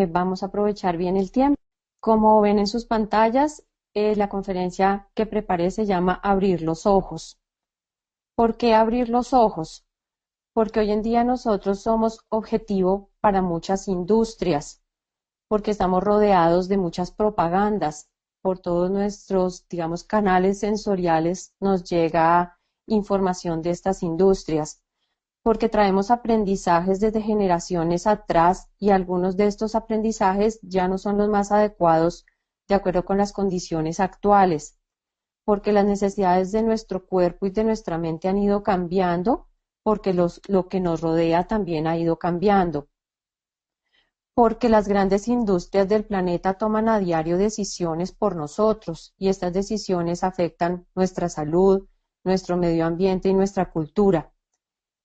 vamos a aprovechar bien el tiempo. Como ven en sus pantallas, la conferencia que preparé se llama Abrir los ojos. ¿Por qué abrir los ojos? Porque hoy en día nosotros somos objetivo para muchas industrias, porque estamos rodeados de muchas propagandas. Por todos nuestros, digamos, canales sensoriales nos llega información de estas industrias, porque traemos aprendizajes desde generaciones atrás y algunos de estos aprendizajes ya no son los más adecuados de acuerdo con las condiciones actuales, porque las necesidades de nuestro cuerpo y de nuestra mente han ido cambiando, porque lo que nos rodea también ha ido cambiando, porque las grandes industrias del planeta toman a diario decisiones por nosotros y estas decisiones afectan nuestra salud, nuestro medio ambiente y nuestra cultura.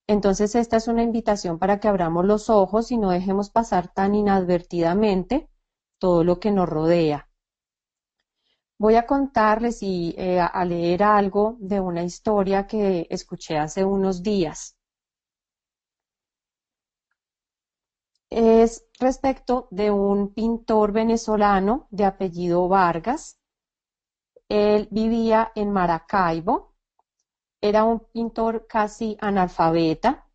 Entonces esta es una invitación para que abramos los ojos y no dejemos pasar tan inadvertidamente todo lo que nos rodea. Voy a contarles y a leer algo de una historia que escuché hace unos días. Es respecto de un pintor venezolano de apellido Vargas. Él vivía en Maracaibo. Era un pintor casi analfabeta,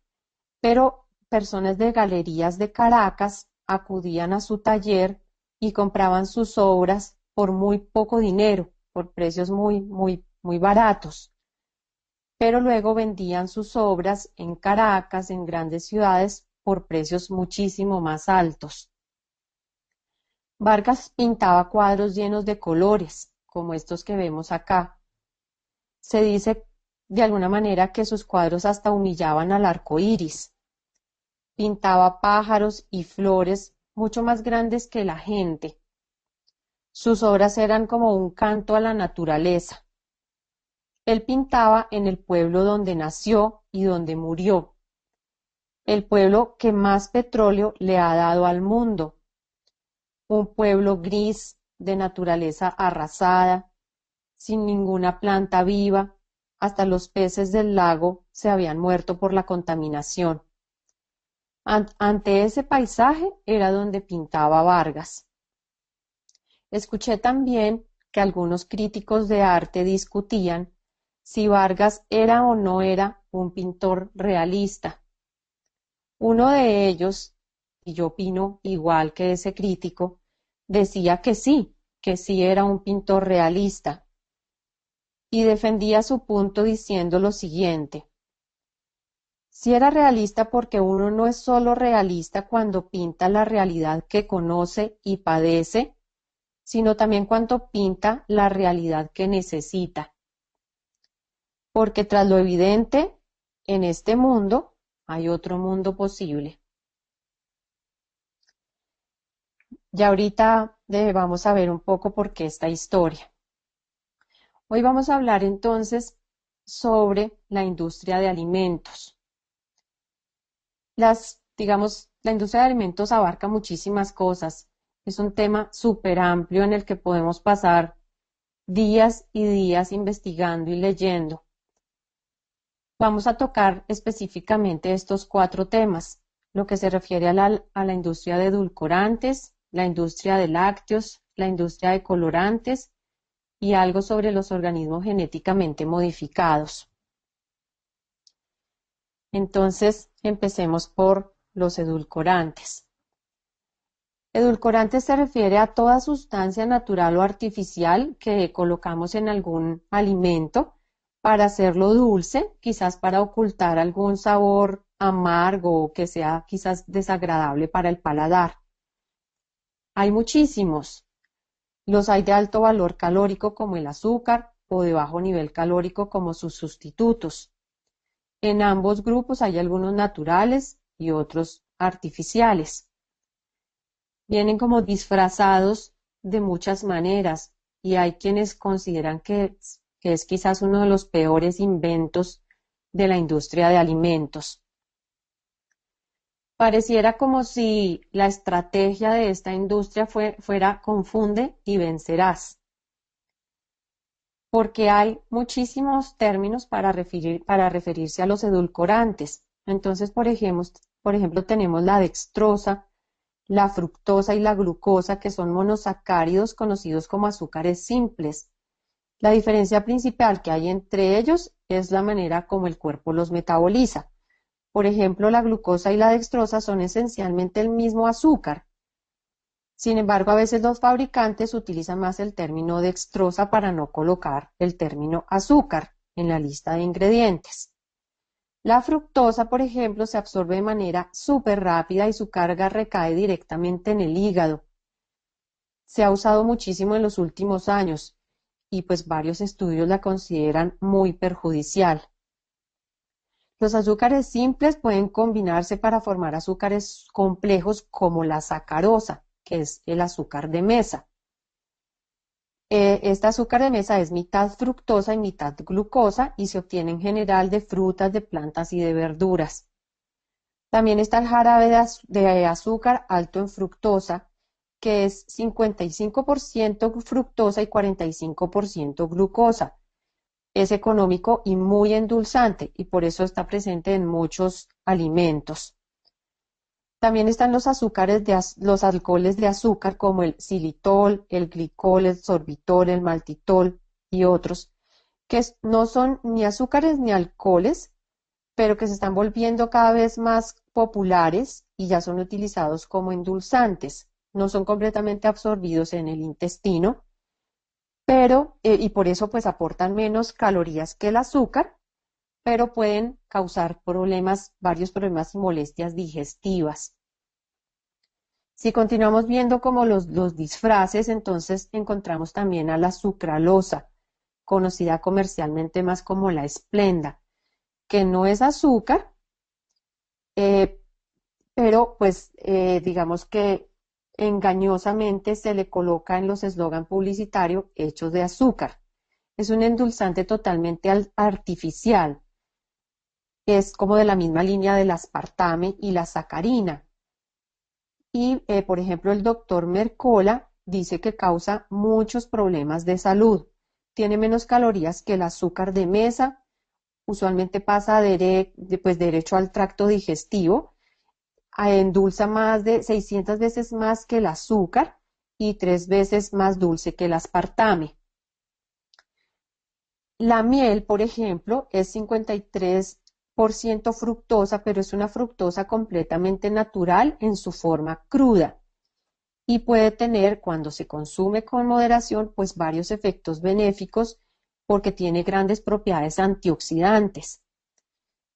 pero personas de galerías de Caracas acudían a su taller y compraban sus obras por muy poco dinero, por precios muy baratos. Pero luego vendían sus obras en Caracas, en grandes ciudades, por precios muchísimo más altos. Vargas pintaba cuadros llenos de colores, como estos que vemos acá. Se dice de alguna manera que sus cuadros hasta humillaban al arco iris. Pintaba pájaros y flores mucho más grandes que la gente. Sus obras eran como un canto a la naturaleza. Él pintaba en el pueblo donde nació y donde murió, el pueblo que más petróleo le ha dado al mundo, un pueblo gris de naturaleza arrasada, sin ninguna planta viva, hasta los peces del lago se habían muerto por la contaminación. Ante ese paisaje era donde pintaba Vargas. Escuché también que algunos críticos de arte discutían si Vargas era o no era un pintor realista. Uno de ellos, y yo opino igual que ese crítico, decía que sí era un pintor realista, y defendía su punto diciendo lo siguiente: si era realista porque uno no es solo realista cuando pinta la realidad que conoce y padece, sino también cuando pinta la realidad que necesita. Porque tras lo evidente, en este mundo hay otro mundo posible. Ya ahorita vamos a ver un poco por qué esta historia. Hoy vamos a hablar entonces sobre la industria de alimentos. Digamos, la industria de alimentos abarca muchísimas cosas. Es un tema súper amplio en el que podemos pasar días y días investigando y leyendo. Vamos a tocar específicamente estos 4 temas, lo que se refiere a la industria de edulcorantes, la industria de lácteos, la industria de colorantes y algo sobre los organismos genéticamente modificados. Entonces, empecemos por los edulcorantes. Edulcorante se refiere a toda sustancia natural o artificial que colocamos en algún alimento para hacerlo dulce, quizás para ocultar algún sabor amargo o que sea quizás desagradable para el paladar. Hay muchísimos. Los hay de alto valor calórico como el azúcar o de bajo nivel calórico como sus sustitutos. En ambos grupos hay algunos naturales y otros artificiales. Vienen como disfrazados de muchas maneras y hay quienes consideran que es quizás uno de los peores inventos de la industria de alimentos. Pareciera como si la estrategia de esta industria fuera confunde y vencerás, porque hay muchísimos términos para referirse a los edulcorantes. Entonces, por ejemplo, tenemos la dextrosa, la fructosa y la glucosa, que son monosacáridos conocidos como azúcares simples. La diferencia principal que hay entre ellos es la manera como el cuerpo los metaboliza. Por ejemplo, la glucosa y la dextrosa son esencialmente el mismo azúcar. Sin embargo, a veces los fabricantes utilizan más el término dextrosa para no colocar el término azúcar en la lista de ingredientes. La fructosa, por ejemplo, se absorbe de manera súper rápida y su carga recae directamente en el hígado. Se ha usado muchísimo en los últimos años y pues varios estudios la consideran muy perjudicial. Los azúcares simples pueden combinarse para formar azúcares complejos como la sacarosa, que es el azúcar de mesa. Este azúcar de mesa es mitad fructosa y mitad glucosa y se obtiene en general de frutas, de plantas y de verduras. También está el jarabe de azúcar alto en fructosa, que es 55% fructosa y 45% glucosa. Es económico y muy endulzante y por eso está presente en muchos alimentos. También están los los alcoholes de azúcar como el xilitol, el glicol, el sorbitol, el maltitol y otros, que no son ni azúcares ni alcoholes, pero que se están volviendo cada vez más populares y ya son utilizados como endulzantes. No son completamente absorbidos en el intestino, pero, y por eso pues aportan menos calorías que el azúcar, pero pueden causar varios problemas y molestias digestivas. Si continuamos viendo como los disfraces, entonces encontramos también a la sucralosa, conocida comercialmente más como la Splenda, que no es azúcar, pero pues digamos que engañosamente se le coloca en los eslogan publicitarios hechos de azúcar. Es un endulzante totalmente artificial. Es como de la misma línea del aspartame y la sacarina. Y, por ejemplo, el doctor Mercola dice que causa muchos problemas de salud. Tiene menos calorías que el azúcar de mesa, usualmente pasa derecho al tracto digestivo, endulza más de 600 veces más que el azúcar y 3 veces más dulce que el aspartame. La miel, por ejemplo, es 53% fructosa, pero es una fructosa completamente natural en su forma cruda y puede tener, cuando se consume con moderación, pues varios efectos benéficos porque tiene grandes propiedades antioxidantes.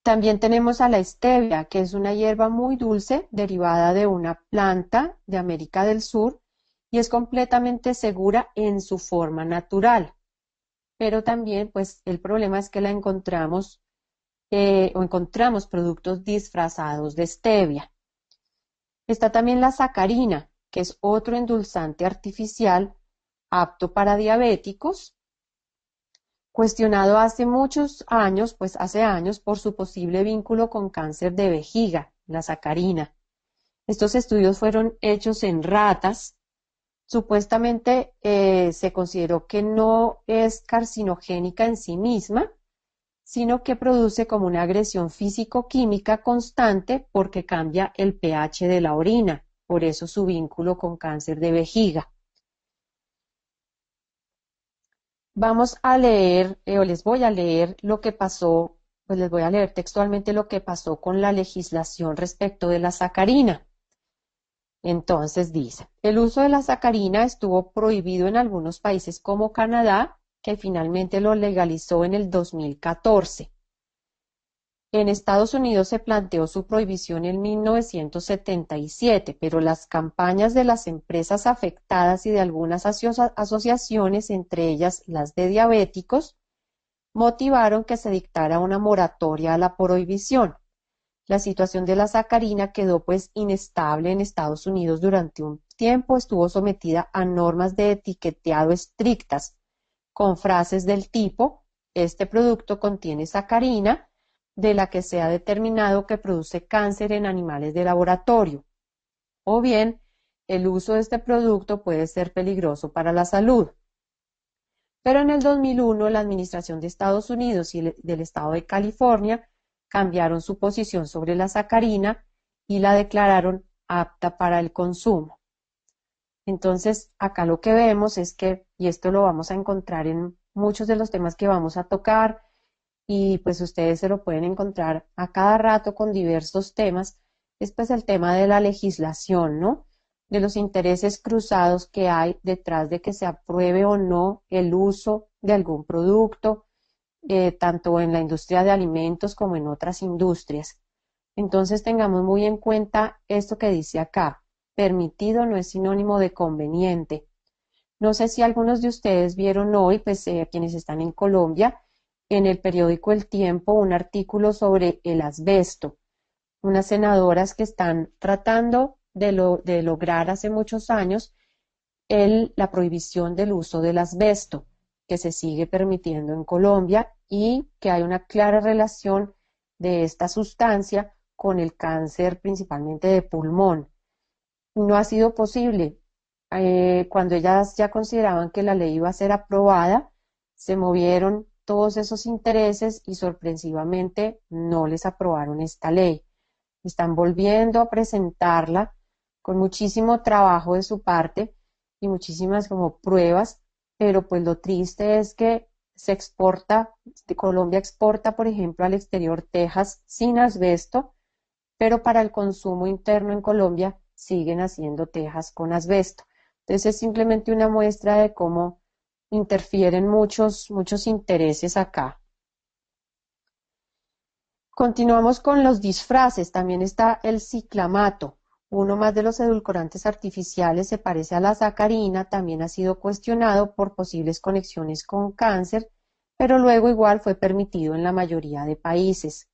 También tenemos a la stevia, que es una hierba muy dulce derivada de una planta de América del Sur y es completamente segura en su forma natural. Pero también, pues, el problema es que la encontramos o encontramos productos disfrazados de stevia. Está también la sacarina, que es otro endulzante artificial apto para diabéticos, cuestionado hace muchos años, pues hace años, por su posible vínculo con cáncer de vejiga, la sacarina. Estos estudios fueron hechos en ratas. Supuestamente se consideró que no es carcinogénica en sí misma, sino que produce como una agresión físico-química constante porque cambia el pH de la orina, por eso su vínculo con cáncer de vejiga. Vamos a leer, o les voy a leer lo que pasó, pues les voy a leer textualmente lo que pasó con la legislación respecto de la sacarina. Entonces dice, el uso de la sacarina estuvo prohibido en algunos países como Canadá, que finalmente lo legalizó en el 2014. En Estados Unidos se planteó su prohibición en 1977, pero las campañas de las empresas afectadas y de algunas asociaciones, entre ellas las de diabéticos, motivaron que se dictara una moratoria a la prohibición. La situación de la sacarina quedó pues inestable en Estados Unidos durante un tiempo, estuvo sometida a normas de etiquetado estrictas, con frases del tipo, este producto contiene sacarina, de la que se ha determinado que produce cáncer en animales de laboratorio, o bien el uso de este producto puede ser peligroso para la salud. Pero en el 2001 la Administración de Estados Unidos y del Estado de California cambiaron su posición sobre la sacarina y la declararon apta para el consumo. Entonces, acá lo que vemos es que, y esto lo vamos a encontrar en muchos de los temas que vamos a tocar, y pues ustedes se lo pueden encontrar a cada rato con diversos temas, es pues el tema de la legislación, ¿no? De los intereses cruzados que hay detrás de que se apruebe o no el uso de algún producto, tanto en la industria de alimentos como en otras industrias. Entonces tengamos muy en cuenta esto que dice acá: permitido no es sinónimo de conveniente. No sé si algunos de ustedes vieron hoy, pues quienes están en Colombia, en el periódico El Tiempo, un artículo sobre el asbesto. Unas senadoras que están tratando de lograr hace muchos años la prohibición del uso del asbesto, que se sigue permitiendo en Colombia y que hay una clara relación de esta sustancia con el cáncer principalmente de pulmón. No ha sido posible. Cuando ellas ya consideraban que la ley iba a ser aprobada, se movieron todos esos intereses y sorpresivamente no les aprobaron esta ley. Están volviendo a presentarla con muchísimo trabajo de su parte y muchísimas como pruebas, pero pues lo triste es que se exporta, Colombia exporta, por ejemplo, al exterior tejas sin asbesto, pero para el consumo interno en Colombia siguen haciendo tejas con asbesto. Entonces es simplemente una muestra de cómo interfieren muchos intereses acá. Continuamos con los disfraces. También está el ciclamato. Uno más de los edulcorantes artificiales, se parece a la sacarina, también ha sido cuestionado por posibles conexiones con cáncer, pero luego igual fue permitido en la mayoría de países.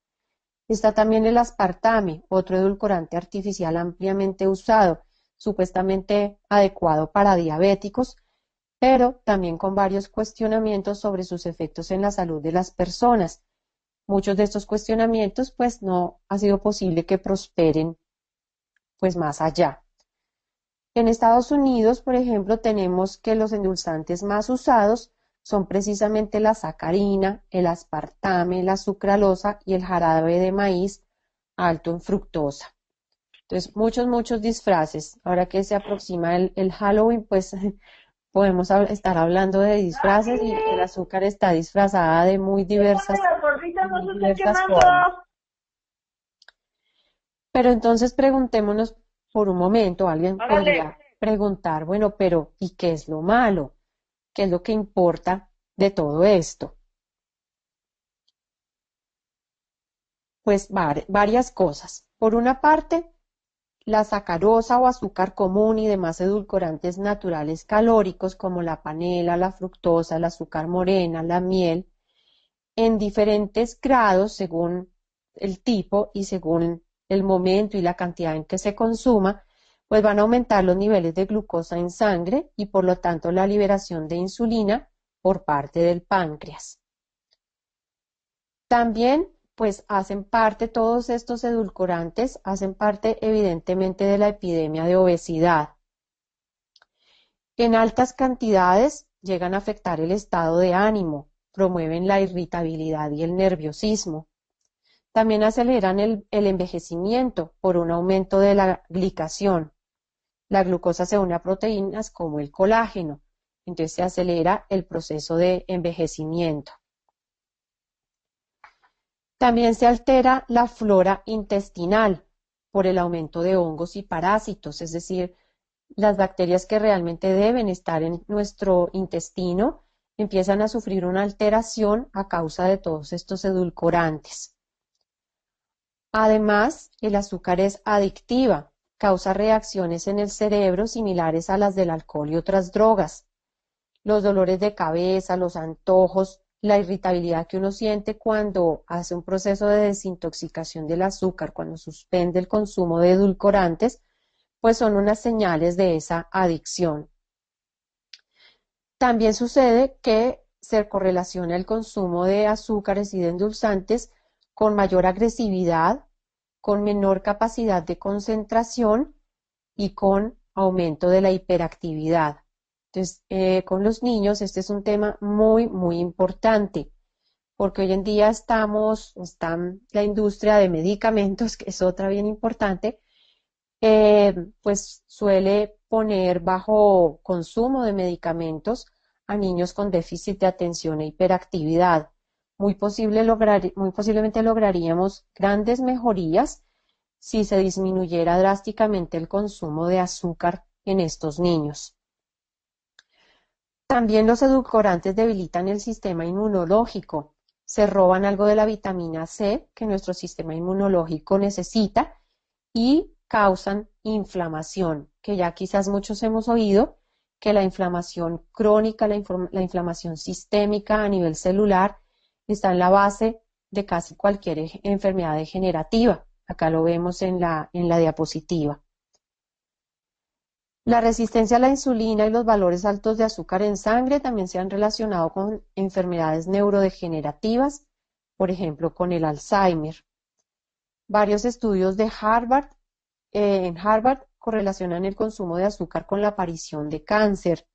Está también el aspartame, otro edulcorante artificial ampliamente usado, supuestamente adecuado para diabéticos, pero también con varios cuestionamientos sobre sus efectos en la salud de las personas. Muchos de estos cuestionamientos pues no ha sido posible que prosperen pues más allá. En Estados Unidos, por ejemplo, tenemos que los endulzantes más usados son precisamente la sacarina, el aspartame, la sucralosa y el jarabe de maíz alto en fructosa. Entonces, muchos disfraces. Ahora que se aproxima el Halloween, pues podemos estar hablando de disfraces y el azúcar está disfrazada de muy diversas formas. Pero entonces preguntémonos por un momento, alguien podría preguntar, bueno, pero ¿y qué es lo malo? ¿Qué es lo que importa de todo esto? Pues varias cosas. Por una parte, la sacarosa o azúcar común y demás edulcorantes naturales calóricos como la panela, la fructosa, el azúcar morena, la miel, en diferentes grados según el tipo y según el momento y la cantidad en que se consuma, pues van a aumentar los niveles de glucosa en sangre y por lo tanto la liberación de insulina por parte del páncreas. También pues hacen parte, todos estos edulcorantes hacen parte evidentemente de la epidemia de obesidad. En altas cantidades llegan a afectar el estado de ánimo, promueven la irritabilidad y el nerviosismo. También aceleran el envejecimiento por un aumento de la glicación. La glucosa se une a proteínas como el colágeno, entonces se acelera el proceso de envejecimiento. También se altera la flora intestinal por el aumento de hongos y parásitos, es decir, las bacterias que realmente deben estar en nuestro intestino empiezan a sufrir una alteración a causa de todos estos edulcorantes. Además, el azúcar es adictiva, causa reacciones en el cerebro similares a las del alcohol y otras drogas. Los dolores de cabeza, los antojos, la irritabilidad que uno siente cuando hace un proceso de desintoxicación del azúcar, cuando suspende el consumo de edulcorantes, pues son unas señales de esa adicción. También sucede que se correlaciona el consumo de azúcares y de endulzantes con mayor agresividad, con menor capacidad de concentración y con aumento de la hiperactividad. Entonces, con los niños este es un tema muy importante, porque hoy en día está la industria de medicamentos, que es otra bien importante, pues suele poner bajo consumo de medicamentos a niños con déficit de atención e hiperactividad. Muy posiblemente lograríamos grandes mejorías si se disminuyera drásticamente el consumo de azúcar en estos niños. También los edulcorantes debilitan el sistema inmunológico, se roban algo de la vitamina C que nuestro sistema inmunológico necesita y causan inflamación, que ya quizás muchos hemos oído que la inflamación crónica, la inflamación sistémica a nivel celular está en la base de casi cualquier enfermedad degenerativa. Acá lo vemos en la diapositiva. La resistencia a la insulina y los valores altos de azúcar en sangre también se han relacionado con enfermedades neurodegenerativas, por ejemplo, con el Alzheimer. Varios estudios de en Harvard correlacionan el consumo de azúcar con la aparición de cáncer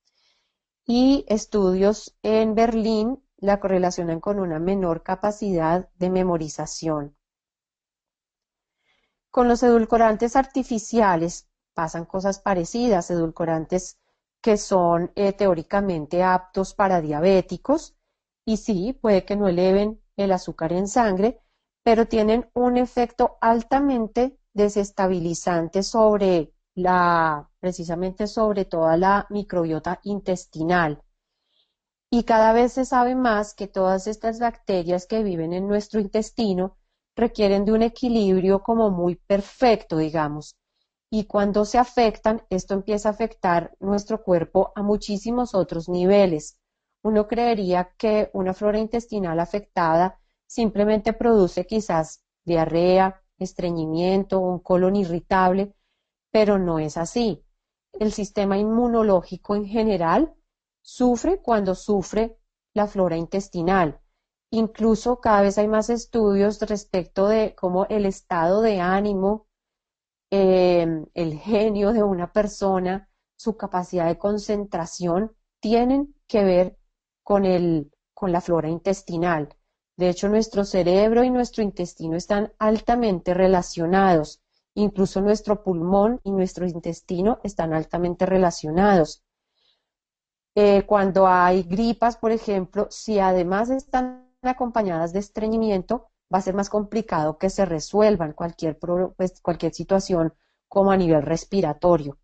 y estudios en Berlín la correlacionan con una menor capacidad de memorización. Con los edulcorantes artificiales pasan cosas parecidas, edulcorantes que son teóricamente aptos para diabéticos y sí, puede que no eleven el azúcar en sangre, pero tienen un efecto altamente desestabilizante precisamente sobre toda la microbiota intestinal. Y cada vez se sabe más que todas estas bacterias que viven en nuestro intestino requieren de un equilibrio como muy perfecto, digamos. Y cuando se afectan, esto empieza a afectar nuestro cuerpo a muchísimos otros niveles. Uno creería que una flora intestinal afectada simplemente produce quizás diarrea, estreñimiento, un colon irritable, pero no es así. El sistema inmunológico en general sufre cuando sufre la flora intestinal. Incluso cada vez hay más estudios respecto de cómo el estado de ánimo, el genio de una persona, su capacidad de concentración, tienen que ver con la flora intestinal. De hecho, nuestro cerebro y nuestro intestino están altamente relacionados. Incluso nuestro pulmón y nuestro intestino están altamente relacionados. Cuando hay gripas, por ejemplo, si además están acompañadas de estreñimiento, va a ser más complicado que se resuelvan cualquier situación como a nivel respiratorio.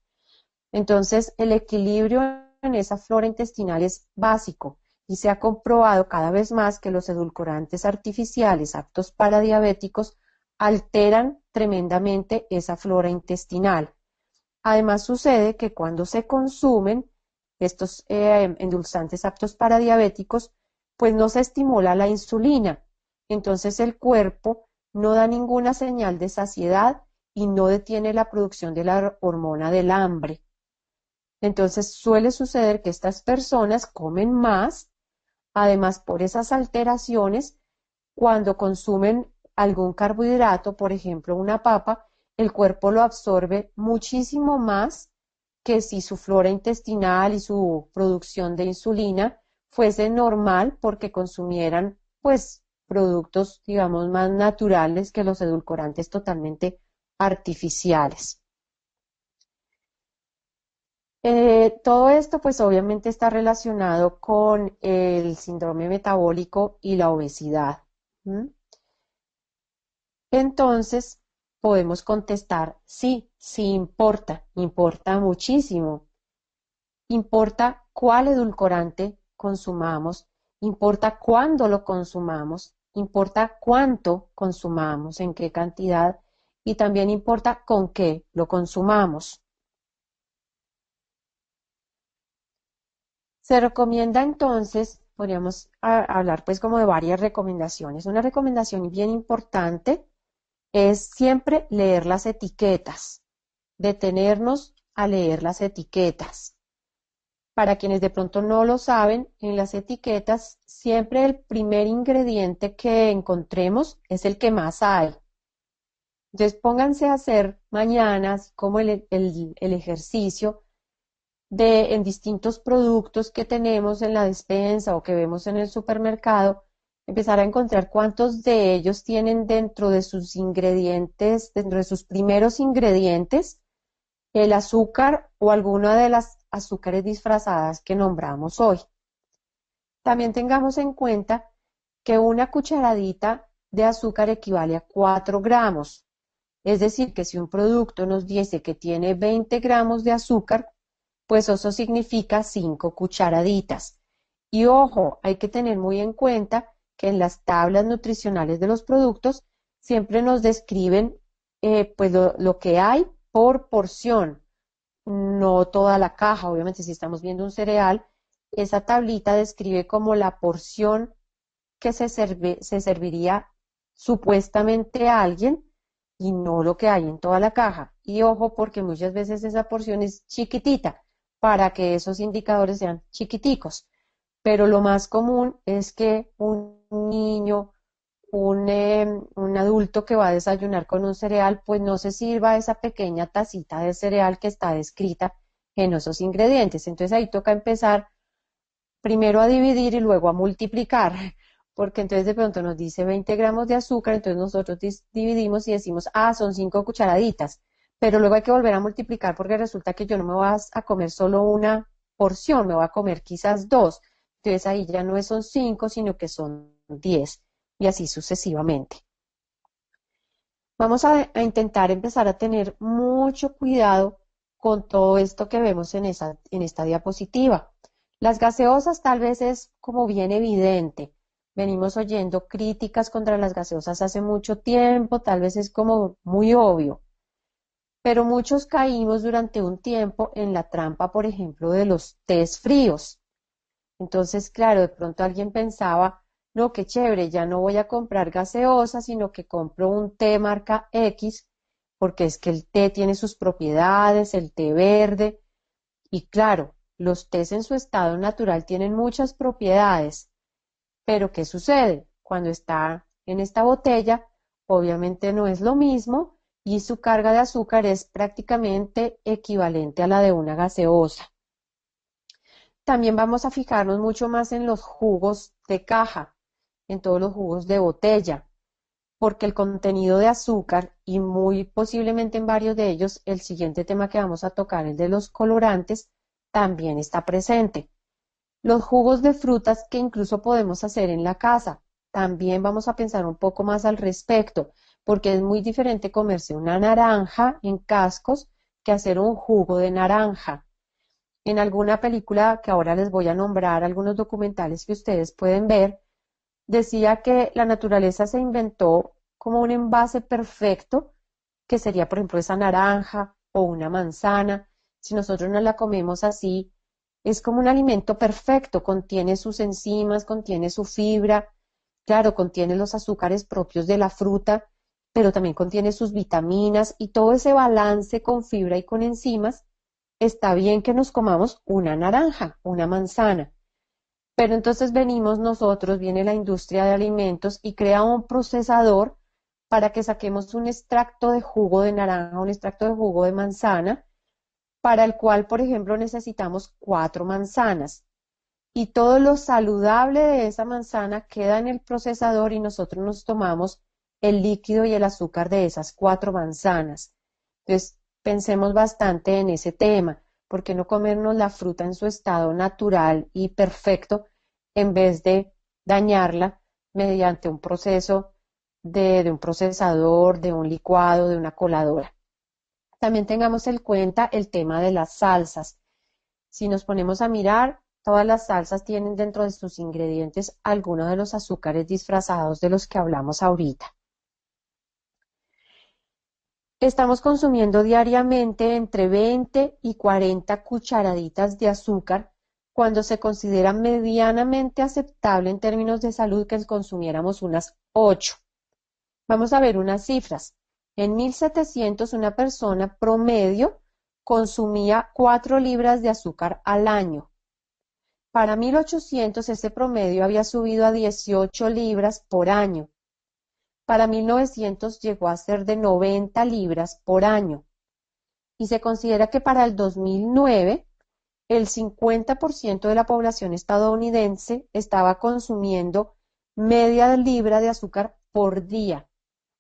Entonces, el equilibrio en esa flora intestinal es básico y se ha comprobado cada vez más que los edulcorantes artificiales aptos para diabéticos alteran tremendamente esa flora intestinal. Además, sucede que cuando se consumen estos endulzantes aptos para diabéticos, pues no se estimula la insulina. Entonces el cuerpo no da ninguna señal de saciedad y no detiene la producción de la hormona del hambre. Entonces suele suceder que estas personas comen más, además por esas alteraciones, cuando consumen algún carbohidrato, por ejemplo una papa, el cuerpo lo absorbe muchísimo más que si su flora intestinal y su producción de insulina fuese normal porque consumieran pues productos digamos más naturales que los edulcorantes totalmente artificiales. Todo esto pues obviamente está relacionado con el síndrome metabólico y la obesidad. ¿Mm? Entonces podemos contestar sí, sí importa, importa muchísimo. Importa cuál edulcorante consumamos, importa cuándo lo consumamos, importa cuánto consumamos, en qué cantidad y también importa con qué lo consumamos. Se recomienda entonces, podríamos hablar pues como de varias recomendaciones. Una recomendación bien importante es siempre leer las etiquetas, detenernos a leer las etiquetas. Para quienes de pronto no lo saben, en las etiquetas siempre el primer ingrediente que encontremos es el que más hay. Entonces pónganse a hacer mañana, así como el ejercicio en distintos productos que tenemos en la despensa o que vemos en el supermercado, empezar a encontrar cuántos de ellos tienen dentro de sus ingredientes, dentro de sus primeros ingredientes, el azúcar o alguna de las azúcares disfrazadas que nombramos hoy. También tengamos en cuenta que una cucharadita de azúcar equivale a 4 gramos. Es decir, que si un producto nos dice que tiene 20 gramos de azúcar, pues eso significa 5 cucharaditas. Y ojo, hay que tener muy en cuenta que en las tablas nutricionales de los productos siempre nos describen pues lo que hay por porción, no toda la caja. Obviamente, si estamos viendo un cereal, esa tablita describe como la porción que se serviría supuestamente a alguien y no lo que hay en toda la caja. Y ojo, porque muchas veces esa porción es chiquitita para que esos indicadores sean chiquiticos. Pero lo más común es que un niño, un adulto que va a desayunar con un cereal, pues no se sirva esa pequeña tacita de cereal que está descrita en esos ingredientes. Entonces ahí toca empezar primero a dividir y luego a multiplicar, porque entonces de pronto nos dice 20 gramos de azúcar, entonces nosotros dividimos y decimos, ah, son 5 cucharaditas, pero luego hay que volver a multiplicar porque resulta que yo no me voy a comer solo una porción, me voy a comer quizás dos, entonces ahí ya no son 5, sino que son 10 y así sucesivamente. Vamos a intentar empezar a tener mucho cuidado con todo esto que vemos en esta diapositiva. Las gaseosas tal vez es como bien evidente. Venimos oyendo críticas contra las gaseosas hace mucho tiempo, tal vez es como muy obvio. Pero muchos caímos durante un tiempo en la trampa, por ejemplo, de los tés fríos. Entonces, claro, de pronto alguien pensaba, no, qué chévere, ya no voy a comprar gaseosa, sino que compro un té marca X, porque es que el té tiene sus propiedades, el té verde, y claro, los tés en su estado natural tienen muchas propiedades, pero ¿qué sucede? Cuando está en esta botella, obviamente no es lo mismo y su carga de azúcar es prácticamente equivalente a la de una gaseosa. También vamos a fijarnos mucho más en los jugos de caja, en todos los jugos de botella, porque el contenido de azúcar y muy posiblemente en varios de ellos, el siguiente tema que vamos a tocar, el de los colorantes, también está presente. Los jugos de frutas que incluso podemos hacer en la casa, también vamos a pensar un poco más al respecto, porque es muy diferente comerse una naranja en cascos que hacer un jugo de naranja. En alguna película que ahora les voy a nombrar, algunos documentales que ustedes pueden ver, decía que la naturaleza se inventó como un envase perfecto, que sería, por ejemplo, esa naranja o una manzana. Si nosotros no la comemos así, es como un alimento perfecto, contiene sus enzimas, contiene su fibra, claro, contiene los azúcares propios de la fruta, pero también contiene sus vitaminas y todo ese balance con fibra y con enzimas. Está bien que nos comamos una naranja, una manzana, pero entonces venimos nosotros, viene la industria de alimentos y crea un procesador para que saquemos un extracto de jugo de naranja, un extracto de jugo de manzana, para el cual, por ejemplo, necesitamos 4 manzanas. Y todo lo saludable de esa manzana queda en el procesador y nosotros nos tomamos el líquido y el azúcar de esas 4 manzanas. Entonces, pensemos bastante en ese tema. ¿Por qué no comernos la fruta en su estado natural y perfecto en vez de dañarla mediante un proceso de un procesador, de un licuado, de una coladora? También tengamos en cuenta el tema de las salsas. Si nos ponemos a mirar, todas las salsas tienen dentro de sus ingredientes algunos de los azúcares disfrazados de los que hablamos ahorita. Estamos consumiendo diariamente entre 20 y 40 cucharaditas de azúcar cuando se considera medianamente aceptable en términos de salud que consumiéramos unas 8. Vamos a ver unas cifras. En 1700 una persona promedio consumía 4 libras de azúcar al año. Para 1800 ese promedio había subido a 18 libras por año. Para 1900 llegó a ser de 90 libras por año. Y se considera que para el 2009 el 50% de la población estadounidense estaba consumiendo media libra de azúcar por día,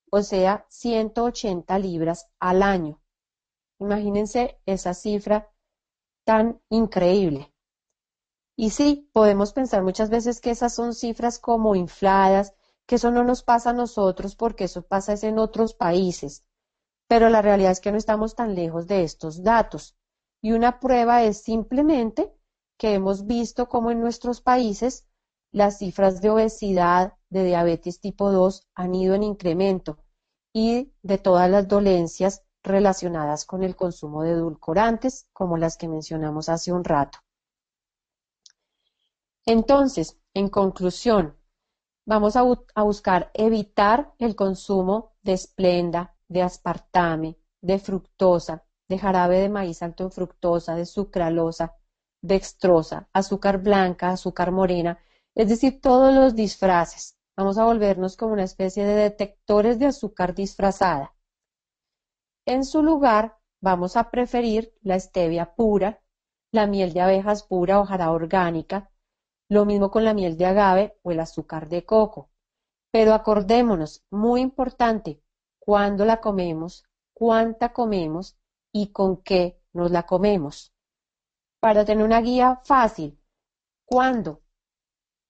o sea, 180 libras al año. Imagínense esa cifra tan increíble. Y sí, podemos pensar muchas veces que esas son cifras como infladas, que eso no nos pasa a nosotros porque eso pasa es en otros países, pero la realidad es que no estamos tan lejos de estos datos. Y una prueba es simplemente que hemos visto cómo en nuestros países las cifras de obesidad, de diabetes tipo 2 han ido en incremento y de todas las dolencias relacionadas con el consumo de edulcorantes, como las que mencionamos hace un rato. Entonces, en conclusión, vamos a buscar evitar el consumo de esplenda, de aspartame, de fructosa, de jarabe de maíz alto en fructosa, de sucralosa, dextrosa, azúcar blanca, azúcar morena, es decir, todos los disfraces. Vamos a volvernos como una especie de detectores de azúcar disfrazada. En su lugar, vamos a preferir la stevia pura, la miel de abejas pura o jarabe orgánica, lo mismo con la miel de agave o el azúcar de coco. Pero acordémonos, muy importante, cuándo la comemos, cuánta comemos y con qué nos la comemos. Para tener una guía fácil, ¿cuándo?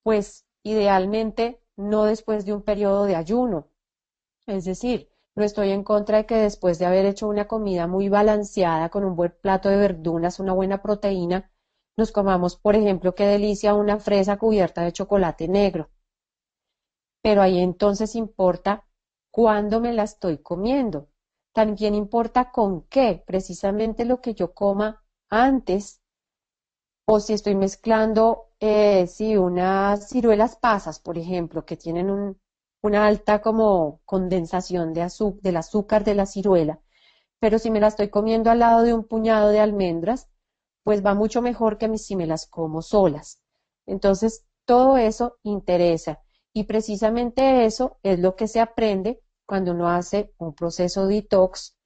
Pues idealmente no después de un periodo de ayuno. Es decir, no estoy en contra de que después de haber hecho una comida muy balanceada con un buen plato de verduras, una buena proteína, nos comamos, por ejemplo, qué delicia, una fresa cubierta de chocolate negro. Pero ahí entonces importa cuándo me la estoy comiendo. También importa con qué, precisamente lo que yo coma antes, o si estoy mezclando, sí, unas ciruelas pasas, por ejemplo, que tienen una alta como condensación del azúcar de la ciruela, pero si me la estoy comiendo al lado de un puñado de almendras, pues va mucho mejor que si me las como solas. Entonces, todo eso interesa y precisamente eso es lo que se aprende cuando uno hace un proceso detox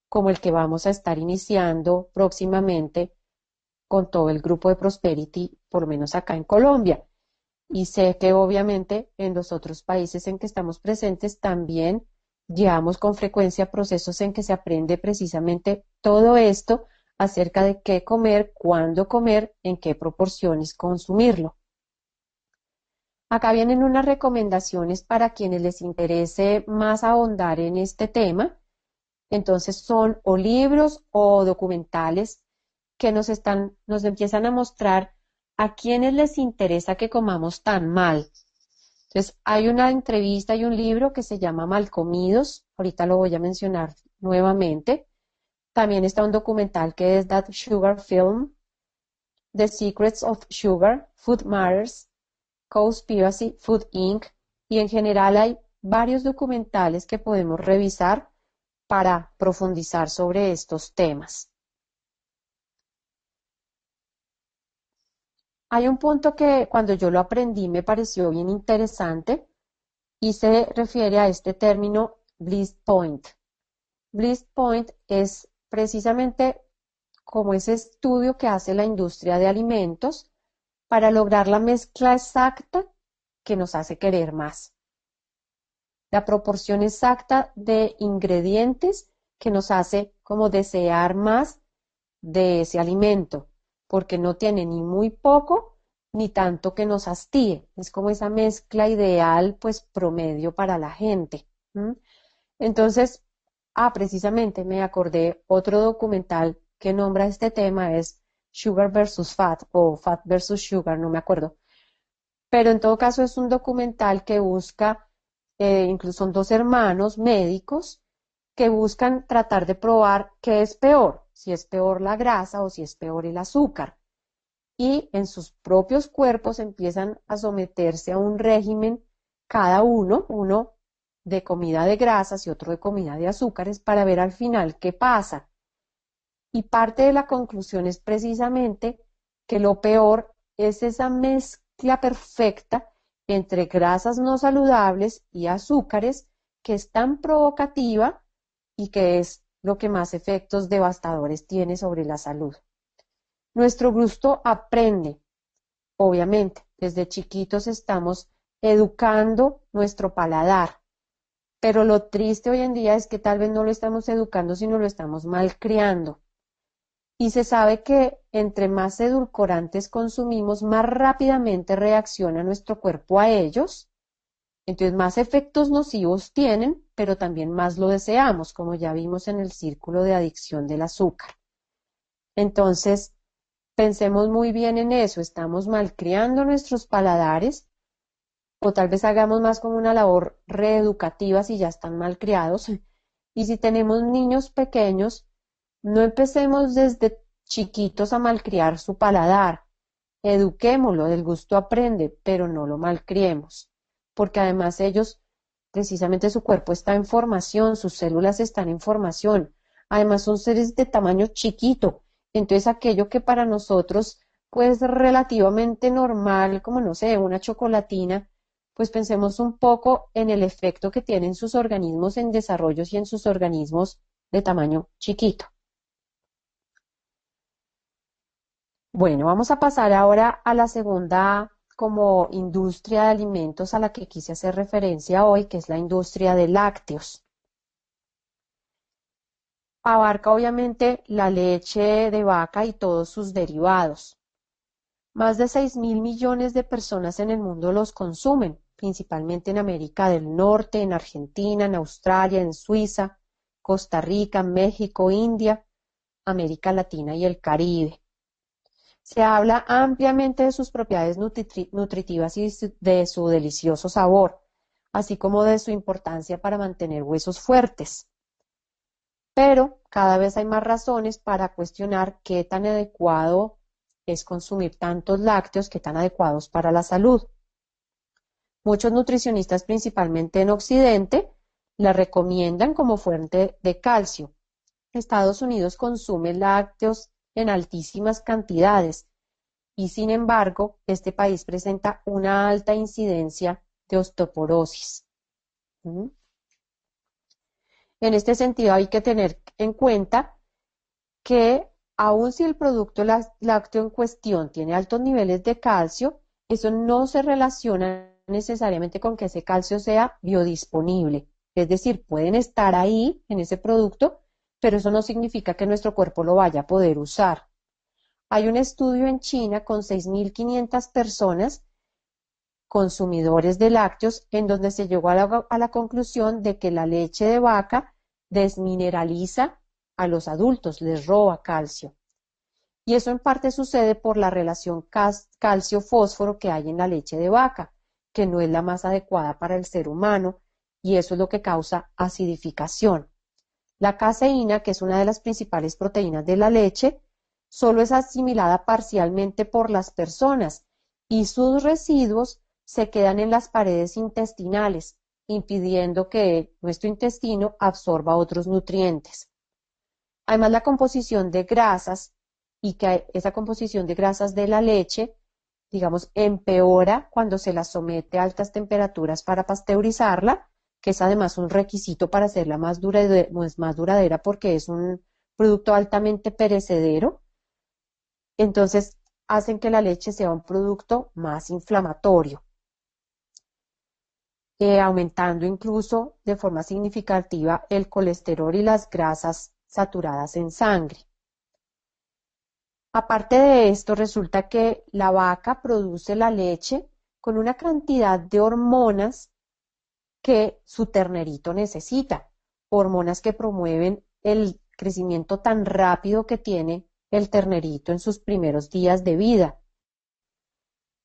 como el que vamos a estar iniciando próximamente con todo el grupo de Prosperity, por lo menos acá en Colombia. Y sé que obviamente en los otros países en que estamos presentes también llevamos con frecuencia procesos en que se aprende precisamente todo esto acerca de qué comer, cuándo comer, en qué proporciones consumirlo. Acá vienen unas recomendaciones para quienes les interese más ahondar en este tema. Entonces son o libros o documentales que nos empiezan a mostrar a quienes les interesa que comamos tan mal. Entonces, hay una entrevista y un libro que se llama Malcomidos, ahorita lo voy a mencionar nuevamente. También está un documental que es That Sugar Film, The Secrets of Sugar, Food Matters, Cowspiracy, Food Inc. Y en general hay varios documentales que podemos revisar para profundizar sobre estos temas. Hay un punto que cuando yo lo aprendí me pareció bien interesante y se refiere a este término bliss point. Bliss point es precisamente como ese estudio que hace la industria de alimentos para lograr la mezcla exacta que nos hace querer más. La proporción exacta de ingredientes que nos hace como desear más de ese alimento, porque no tiene ni muy poco ni tanto que nos hastíe. Es como esa mezcla ideal, pues promedio para la gente. Entonces, precisamente me acordé otro documental que nombra este tema, es Sugar versus Fat o Fat versus Sugar, no me acuerdo. Pero en todo caso es un documental que busca, incluso son dos hermanos médicos que buscan tratar de probar qué es peor, si es peor la grasa o si es peor el azúcar. Y en sus propios cuerpos empiezan a someterse a un régimen, cada uno de comida de grasas y otro de comida de azúcares, para ver al final qué pasa. Y parte de la conclusión es precisamente que lo peor es esa mezcla perfecta entre grasas no saludables y azúcares que es tan provocativa y que es lo que más efectos devastadores tiene sobre la salud. Nuestro gusto aprende, obviamente, desde chiquitos estamos educando nuestro paladar Pero lo triste hoy en día es que tal vez no lo estamos educando, sino lo estamos malcriando. Y se sabe que entre más edulcorantes consumimos, más rápidamente reacciona nuestro cuerpo a ellos. Entonces, más efectos nocivos tienen, pero también más lo deseamos, como ya vimos en el círculo de adicción del azúcar. Entonces, pensemos muy bien en eso. Estamos malcriando nuestros paladares, o tal vez hagamos más como una labor reeducativa si ya están malcriados. Y si tenemos niños pequeños, no empecemos desde chiquitos a malcriar su paladar. Eduquémoslo, del gusto aprende, pero no lo malcriemos, porque además ellos, precisamente su cuerpo está en formación, sus células están en formación, además son seres de tamaño chiquito, entonces aquello que para nosotros pues relativamente normal, como no sé, una chocolatina, pues pensemos un poco en el efecto que tienen sus organismos en desarrollos y en sus organismos de tamaño chiquito. Bueno, vamos a pasar ahora a la segunda como industria de alimentos a la que quise hacer referencia hoy, que es la industria de lácteos. Abarca obviamente la leche de vaca y todos sus derivados. Más de 6.000 millones de personas en el mundo los consumen, principalmente en América del Norte, en Argentina, en Australia, en Suiza, Costa Rica, México, India, América Latina y el Caribe. Se habla ampliamente de sus propiedades nutritivas y de su delicioso sabor, así como de su importancia para mantener huesos fuertes. Pero cada vez hay más razones para cuestionar qué tan adecuado es consumir tantos lácteos, qué tan adecuados para la salud. Muchos nutricionistas, principalmente en Occidente, la recomiendan como fuente de calcio. Estados Unidos consume lácteos en altísimas cantidades y sin embargo, este país presenta una alta incidencia de osteoporosis. En este sentido, hay que tener en cuenta que aun si el producto lácteo en cuestión tiene altos niveles de calcio, eso no se relaciona necesariamente con que ese calcio sea biodisponible. Es decir, pueden estar ahí en ese producto, pero eso no significa que nuestro cuerpo lo vaya a poder usar. Hay un estudio en China con 6.500 personas consumidores de lácteos en donde se llegó a la conclusión de que la leche de vaca desmineraliza a los adultos, les roba calcio. Y eso en parte sucede por la relación calcio-fósforo que hay en la leche de vaca, que no es la más adecuada para el ser humano, y eso es lo que causa acidificación. La caseína, que es una de las principales proteínas de la leche, solo es asimilada parcialmente por las personas y sus residuos se quedan en las paredes intestinales, impidiendo que nuestro intestino absorba otros nutrientes. Además, la composición de grasas y que esa composición de grasas de la leche, digamos, empeora cuando se la somete a altas temperaturas para pasteurizarla, que es además un requisito para hacerla más duradera porque es un producto altamente perecedero. Entonces, hacen que la leche sea un producto más inflamatorio, aumentando incluso de forma significativa el colesterol y las grasas saturadas en sangre. Aparte de esto, resulta que la vaca produce la leche con una cantidad de hormonas que su ternerito necesita, hormonas que promueven el crecimiento tan rápido que tiene el ternerito en sus primeros días de vida.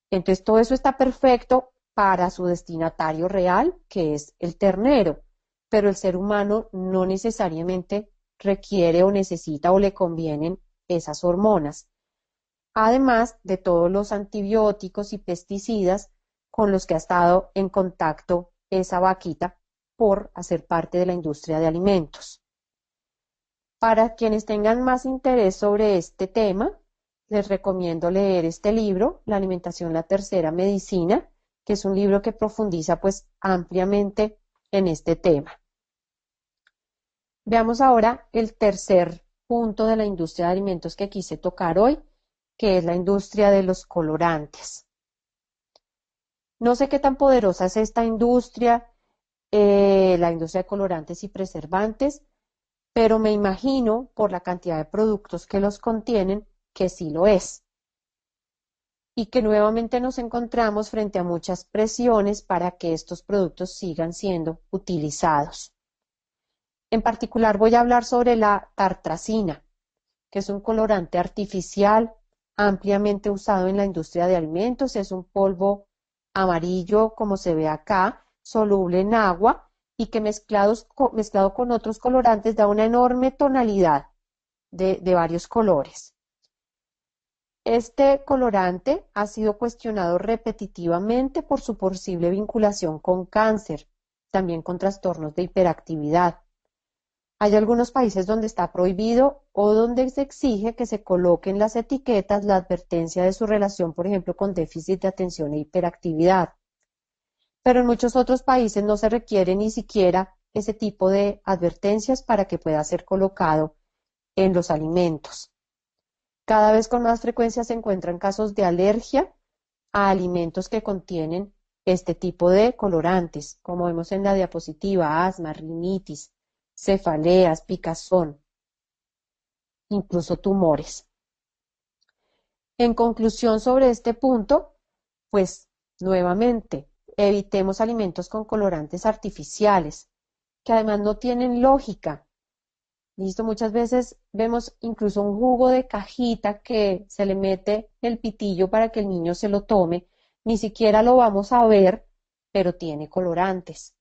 Entonces, todo eso está perfecto para su destinatario real, que es el ternero, pero el ser humano no necesariamente requiere o necesita o le convienen esas hormonas, además de todos los antibióticos y pesticidas con los que ha estado en contacto esa vaquita por hacer parte de la industria de alimentos. Para quienes tengan más interés sobre este tema, les recomiendo leer este libro, La alimentación, la tercera medicina, que es un libro que profundiza pues ampliamente en este tema. Veamos ahora el tercer punto de la industria de alimentos que quise tocar hoy, que es la industria de los colorantes. No sé qué tan poderosa es esta industria, la industria de colorantes y preservantes, pero me imagino por la cantidad de productos que los contienen que sí lo es. Y que nuevamente nos encontramos frente a muchas presiones para que estos productos sigan siendo utilizados. En particular voy a hablar sobre la tartrazina, que es un colorante artificial ampliamente usado en la industria de alimentos. Es un polvo amarillo, como se ve acá, soluble en agua y que mezclado con otros colorantes da una enorme tonalidad de varios colores. Este colorante ha sido cuestionado repetitivamente por su posible vinculación con cáncer, también con trastornos de hiperactividad. Hay algunos países donde está prohibido o donde se exige que se coloque en las etiquetas la advertencia de su relación, por ejemplo, con déficit de atención e hiperactividad. Pero en muchos otros países no se requiere ni siquiera ese tipo de advertencias para que pueda ser colocado en los alimentos. Cada vez con más frecuencia se encuentran casos de alergia a alimentos que contienen este tipo de colorantes, como vemos en la diapositiva: asma, rinitis, cefaleas, picazón, incluso tumores. En conclusión sobre este punto, pues nuevamente, evitemos alimentos con colorantes artificiales, que además no tienen lógica. Listo, muchas veces vemos incluso un jugo de cajita que se le mete el pitillo para que el niño se lo tome, ni siquiera lo vamos a ver, pero tiene colorantes.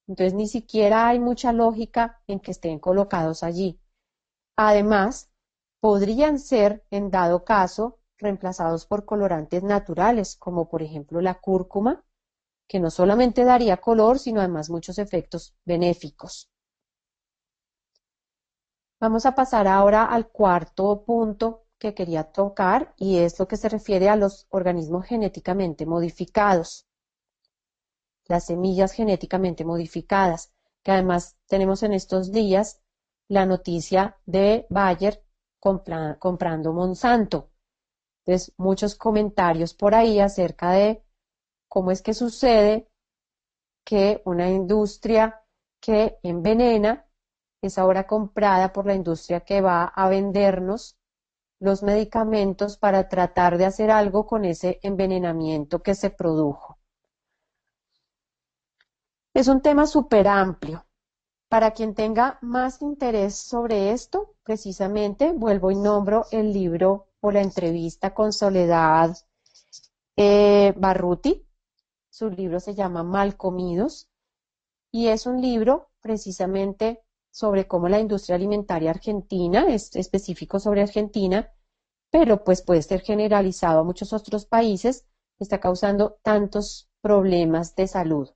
Entonces ni siquiera hay mucha lógica en que estén colocados allí. Además, podrían ser, en dado caso, reemplazados por colorantes naturales, como por ejemplo la cúrcuma, que no solamente daría color, sino además muchos efectos benéficos. Vamos a pasar ahora al cuarto punto que quería tocar, y es lo que se refiere a los organismos genéticamente modificados, las semillas genéticamente modificadas, que además tenemos en estos días la noticia de Bayer comprando Monsanto. Entonces, muchos comentarios por ahí acerca de cómo es que sucede que una industria que envenena es ahora comprada por la industria que va a vendernos los medicamentos para tratar de hacer algo con ese envenenamiento que se produjo. Es un tema súper amplio. Para quien tenga más interés sobre esto, precisamente vuelvo y nombro el libro o la entrevista con Soledad Barruti. Su libro se llama Malcomidos y es un libro precisamente sobre cómo la industria alimentaria argentina, es específico sobre Argentina, pero pues puede ser generalizado a muchos otros países, está causando tantos problemas de salud.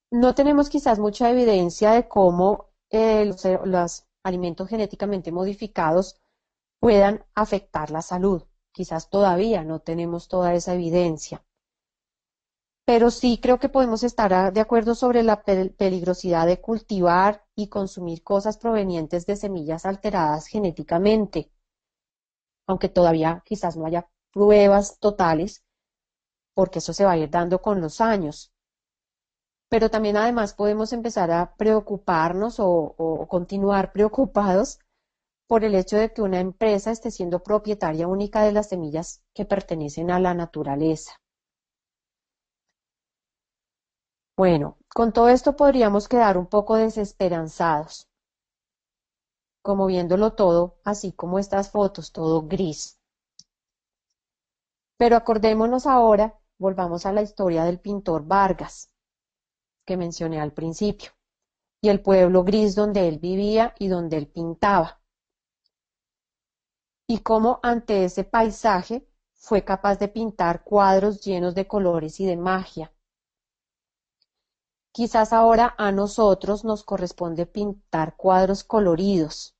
No tenemos quizás mucha evidencia de cómo los alimentos genéticamente modificados puedan afectar la salud. Quizás todavía no tenemos toda esa evidencia. Pero sí creo que podemos estar de acuerdo sobre la peligrosidad de cultivar y consumir cosas provenientes de semillas alteradas genéticamente, aunque todavía quizás no haya pruebas totales, porque eso se va a ir dando con los años. Pero también además podemos empezar a preocuparnos o continuar preocupados por el hecho de que una empresa esté siendo propietaria única de las semillas que pertenecen a la naturaleza. Bueno, con todo esto podríamos quedar un poco desesperanzados, como viéndolo todo, así como estas fotos, todo gris. Pero acordémonos ahora, volvamos a la historia del pintor Vargas, que mencioné al principio, y el pueblo gris donde él vivía y donde él pintaba. Y cómo ante ese paisaje fue capaz de pintar cuadros llenos de colores y de magia. Quizás ahora a nosotros nos corresponde pintar cuadros coloridos,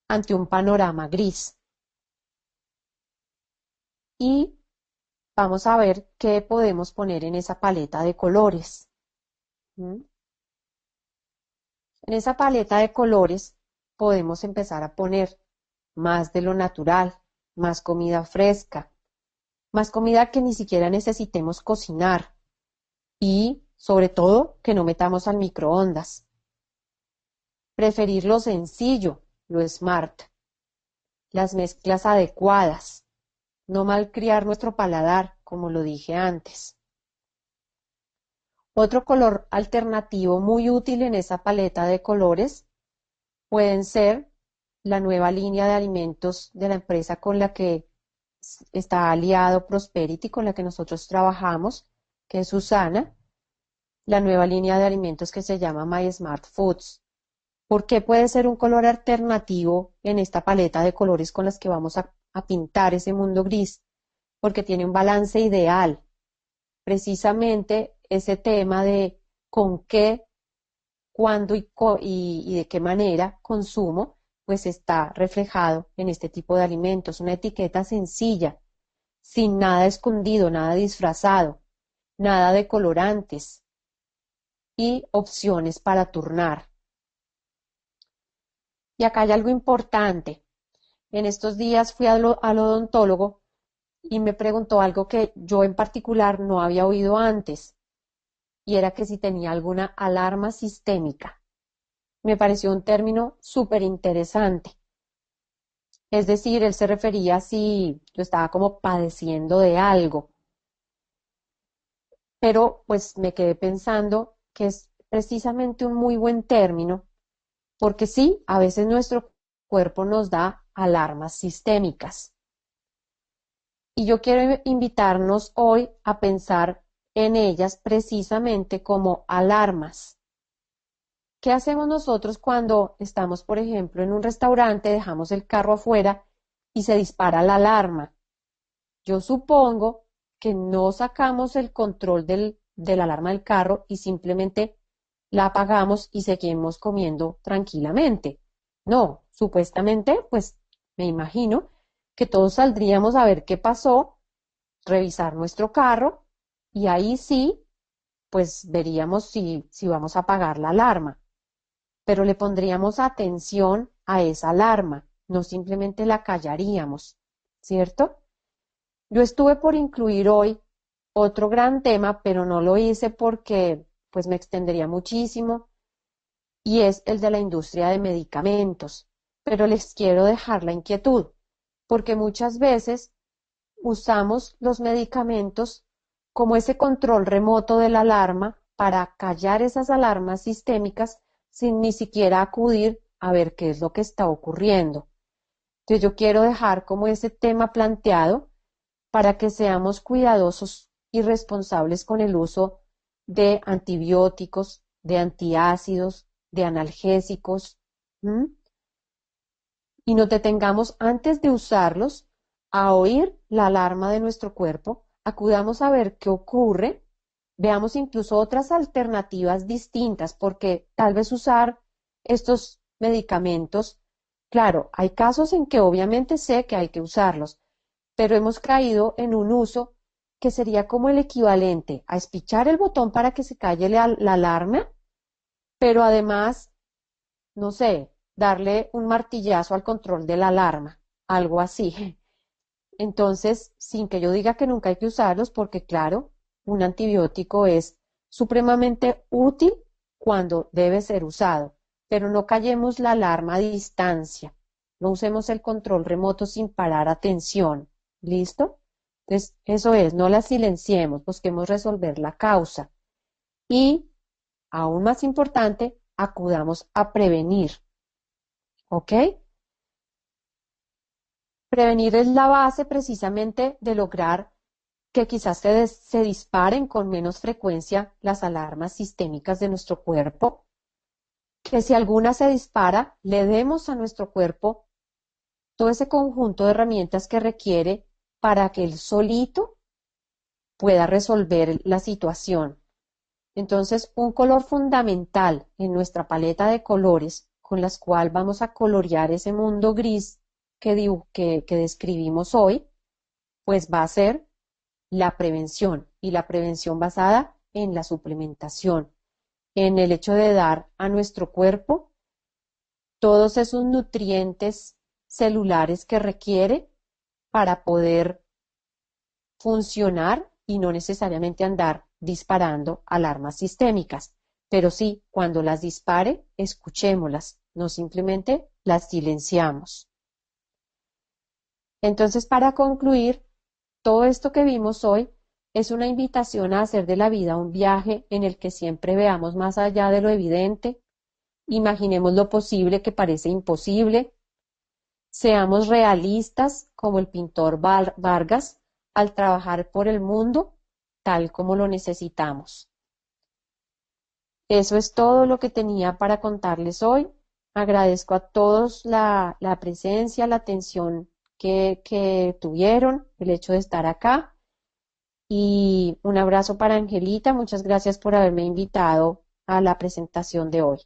ante un panorama gris. Y vamos a ver qué podemos poner en esa paleta de colores. En esa paleta de colores podemos empezar a poner más de lo natural, más comida fresca, más comida que ni siquiera necesitemos cocinar y, sobre todo, que no metamos al microondas. Preferir lo sencillo, lo smart, las mezclas adecuadas, no malcriar nuestro paladar, como lo dije antes. Otro color alternativo muy útil en esa paleta de colores pueden ser la nueva línea de alimentos de la empresa con la que está aliado Prosperity, con la que nosotros trabajamos, que es Susana, la nueva línea de alimentos que se llama My Smart Foods. ¿Por qué puede ser un color alternativo en esta paleta de colores con las que vamos a pintar ese mundo gris? Porque tiene un balance ideal. Precisamente ese tema de con qué, cuándo y de qué manera consumo, pues está reflejado en este tipo de alimentos. Una etiqueta sencilla, sin nada escondido, nada disfrazado, nada de colorantes y opciones para turnar. Y acá hay algo importante. En estos días fui al odontólogo y me preguntó algo que yo en particular no había oído antes, y era que si tenía alguna alarma sistémica. Me pareció un término súper interesante. Es decir, él se refería a si yo estaba como padeciendo de algo. Pero pues me quedé pensando que es precisamente un muy buen término, porque sí, a veces nuestro cuerpo nos da alarmas sistémicas. Y yo quiero invitarnos hoy a pensar en ellas precisamente como alarmas. ¿Qué hacemos nosotros cuando estamos, por ejemplo, en un restaurante, dejamos el carro afuera y se dispara la alarma? Yo supongo que no sacamos el control de la alarma del carro y simplemente la apagamos y seguimos comiendo tranquilamente. No, supuestamente, pues me imagino que todos saldríamos a ver qué pasó, revisar nuestro carro y ahí sí, pues veríamos si vamos a apagar la alarma, pero le pondríamos atención a esa alarma, no simplemente la callaríamos, ¿cierto? Yo estuve por incluir hoy otro gran tema, pero no lo hice porque pues me extendería muchísimo y es el de la industria de medicamentos. Pero les quiero dejar la inquietud, porque muchas veces usamos los medicamentos como ese control remoto de la alarma para callar esas alarmas sistémicas sin ni siquiera acudir a ver qué es lo que está ocurriendo. Entonces yo quiero dejar como ese tema planteado para que seamos cuidadosos y responsables con el uso de antibióticos, de antiácidos, de analgésicos, ¿m? Y nos detengamos antes de usarlos a oír la alarma de nuestro cuerpo, acudamos a ver qué ocurre, veamos incluso otras alternativas distintas, porque tal vez usar estos medicamentos, claro, hay casos en que obviamente sé que hay que usarlos, pero hemos caído en un uso que sería como el equivalente a espichar el botón para que se calle la alarma, pero además, no sé, darle un martillazo al control de la alarma, algo así. Entonces, sin que yo diga que nunca hay que usarlos, porque claro, un antibiótico es supremamente útil cuando debe ser usado, pero no callemos la alarma a distancia, no usemos el control remoto sin parar atención. ¿Listo? Entonces, eso es, no la silenciemos, busquemos resolver la causa. Y, aún más importante, acudamos a prevenir. ¿Ok? Prevenir es la base precisamente de lograr que quizás se disparen con menos frecuencia las alarmas sistémicas de nuestro cuerpo, que si alguna se dispara, le demos a nuestro cuerpo todo ese conjunto de herramientas que requiere para que él solito pueda resolver la situación. Entonces, un color fundamental en nuestra paleta de colores con las cuales vamos a colorear ese mundo gris que describimos hoy, pues va a ser la prevención y la prevención basada en la suplementación, en el hecho de dar a nuestro cuerpo todos esos nutrientes celulares que requiere para poder funcionar y no necesariamente andar disparando alarmas sistémicas. Pero sí, cuando las dispare, escuchémoslas, no simplemente las silenciamos. Entonces, para concluir, todo esto que vimos hoy es una invitación a hacer de la vida un viaje en el que siempre veamos más allá de lo evidente, imaginemos lo posible que parece imposible, seamos realistas como el pintor Vargas al trabajar por el mundo tal como lo necesitamos. Eso es todo lo que tenía para contarles hoy. Agradezco a todos la presencia, la atención que tuvieron, el hecho de estar acá. Y un abrazo para Angelita. Muchas gracias por haberme invitado a la presentación de hoy.